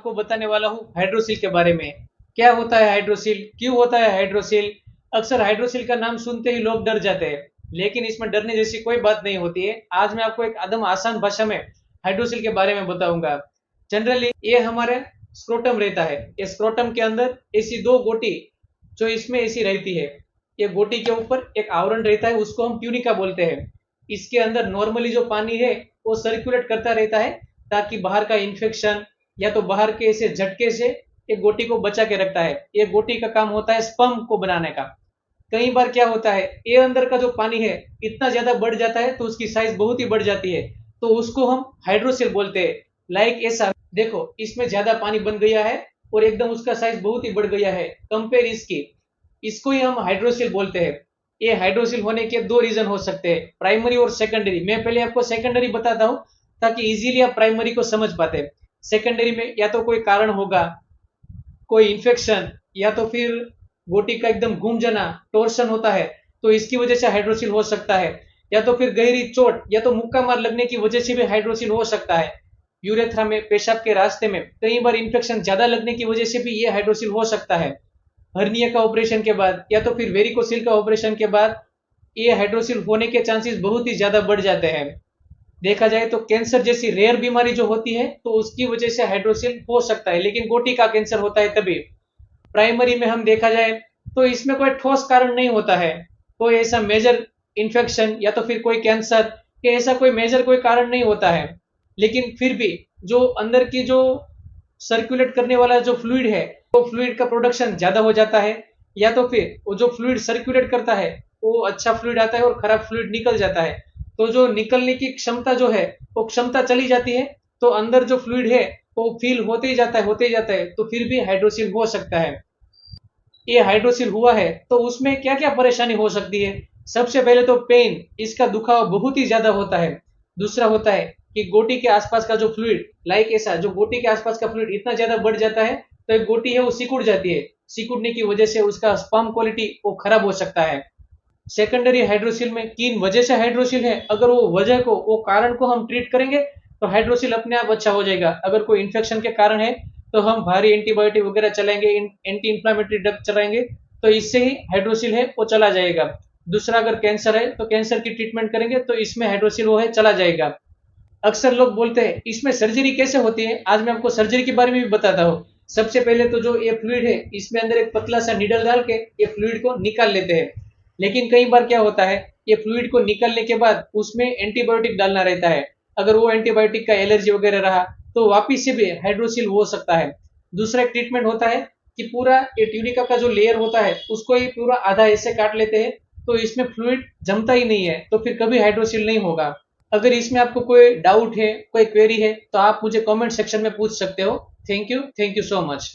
आपको बताने वाला हूँ हाइड्रोसील के बारे में। क्या होता है हाइड्रोसील, क्यों होता है हाइड्रोसील। अक्सर हाइड्रोसील का नाम सुनते ही लोग डर जाते हैं, लेकिन इसमें डरने जैसी कोई बात नहीं होती है। आज मैं आपको एक एकदम आसान भाषा में हाइड्रोसील के बारे में बताऊंगा। जनरली ये हमारे स्क्रोटम रहता है। ये स्क्रोटम के अंदर ऐसी दो गोटी जो इसमें ऐसी रहती है। ये गोटी के ऊपर एक आवरण रहता है, उसको हम ट्यूनिका बोलते हैं। इसके अंदर नॉर्मली जो पानी है वो सर्कुलेट करता रहता है, ताकि बाहर का इन्फेक्शन या तो बाहर के ऐसे झटके से एक गोटी को बचा के रखता है। ये गोटी का काम होता है स्पर्म को बनाने का। कई बार क्या होता है, ये अंदर का जो पानी है इतना ज्यादा बढ़ जाता है तो उसकी साइज बहुत ही बढ़ जाती है, तो उसको हम हाइड्रोसेल बोलते हैं। लाइक ऐसा देखो, इसमें ज्यादा पानी बन गया है और एकदम उसका साइज बहुत ही बढ़ गया है कंपेयर इसकी। इसको ही हम हाइड्रोसिल बोलते हैं। ये हाइड्रोसिल होने के दो रीजन हो सकते हैं, प्राइमरी और सेकेंडरी। मैं पहले आपको सेकेंडरी बताता हूँ ताकि इजीली आप प्राइमरी को समझ पाते हैं। सेकेंडरी में या तो कोई कारण होगा, कोई इन्फेक्शन, या तो फिर गोटी का एकदम घूम जाना, टोर्शन होता है, तो इसकी वजह से हाइड्रोसिल हो सकता है। या तो फिर गहरी चोट या तो मुक्का मार लगने की वजह से भी हाइड्रोसिल हो सकता है। यूरेथ्रा में, पेशाब के रास्ते में कई बार इन्फेक्शन ज्यादा लगने की वजह से भी ये हाइड्रोसिल हो सकता है। हर्निया का ऑपरेशन के बाद या तो फिर वेरिकोसिल का ऑपरेशन के बाद ये हाइड्रोसिल होने के चांसेस बहुत ही ज्यादा बढ़ जाते हैं। देखा जाए तो कैंसर जैसी रेयर बीमारी जो होती है तो उसकी वजह से हाइड्रोसिल हो सकता है, लेकिन गोटी का कैंसर होता है तभी। प्राइमरी में हम देखा जाए तो इसमें कोई ठोस कारण नहीं होता है, कोई ऐसा मेजर इन्फेक्शन या तो फिर कोई कैंसर या ऐसा कोई मेजर कोई कारण नहीं होता है। लेकिन फिर भी जो अंदर की जो सर्कुलेट करने वाला जो फ्लूइड है, वो फ्लूइड का प्रोडक्शन ज्यादा हो जाता है, या तो फिर वो जो फ्लूइड सर्कुलेट करता है वो अच्छा फ्लूइड आता है और खराब फ्लूइड निकल जाता है। तो जो निकलने की क्षमता जो है वो क्षमता चली जाती है, तो अंदर जो फ्लूइड है वो फील होते ही जाता है, होते ही जाता है, तो फिर भी हाइड्रोसिल हो सकता है। ये हाइड्रोसिल हुआ है तो उसमें क्या क्या परेशानी हो सकती है। सबसे पहले तो पेन, इसका दुखाव बहुत ही ज्यादा होता है। दूसरा होता है कि गोटी के आसपास का जो फ्लूइड, लाइक ऐसा जो गोटी के आसपास का फ्लूइड इतना ज्यादा बढ़ जाता है तो एक गोटी है वो सिकुड़ जाती है। सिकुड़ने की वजह से उसका स्पर्म क्वालिटी वो खराब हो सकता है। सेकेंडरी हाइड्रोसिल में किन वजह से हाइड्रोसिल है, अगर वो वजह को, वो कारण को हम ट्रीट करेंगे तो हाइड्रोसिल अपने आप अच्छा हो जाएगा। अगर कोई इन्फेक्शन के कारण है तो हम भारी एंटीबायोटिक वगैरह चलाएंगे, एंटी इंफ्लेमेटरी ड्रग चलाएंगे, तो इससे ही हाइड्रोसिल है वो चला जाएगा। दूसरा, अगर कैंसर है तो कैंसर की ट्रीटमेंट करेंगे तो इसमें हाइड्रोसिल वो है चला जाएगा। अक्सर लोग बोलते हैं इसमें सर्जरी कैसे होती है, आज मैं आपको सर्जरी के बारे में भी बताता हूँ। सबसे पहले तो जो ये फ्लूइड है इसमें अंदर एक पतला सा निडल डाल के ये फ्लूइड को निकाल लेते हैं। लेकिन कई बार क्या होता है, ये फ्लूइड को निकलने के बाद उसमें एंटीबायोटिक डालना रहता है। अगर वो एंटीबायोटिक का एलर्जी वगैरह रहा तो वापिस से भी हाइड्रोसिल हो सकता है। दूसरा एक ट्रीटमेंट होता है कि पूरा ये ट्यूनिका का जो लेयर होता है उसको ही पूरा आधा ऐसे काट लेते हैं, तो इसमें फ्लूइड जमता ही नहीं है, तो फिर कभी हाइड्रोसिल नहीं होगा। अगर इसमें आपको कोई डाउट है, कोई क्वेरी है, तो आप मुझे कमेंट सेक्शन में पूछ सकते हो। Thank you so much.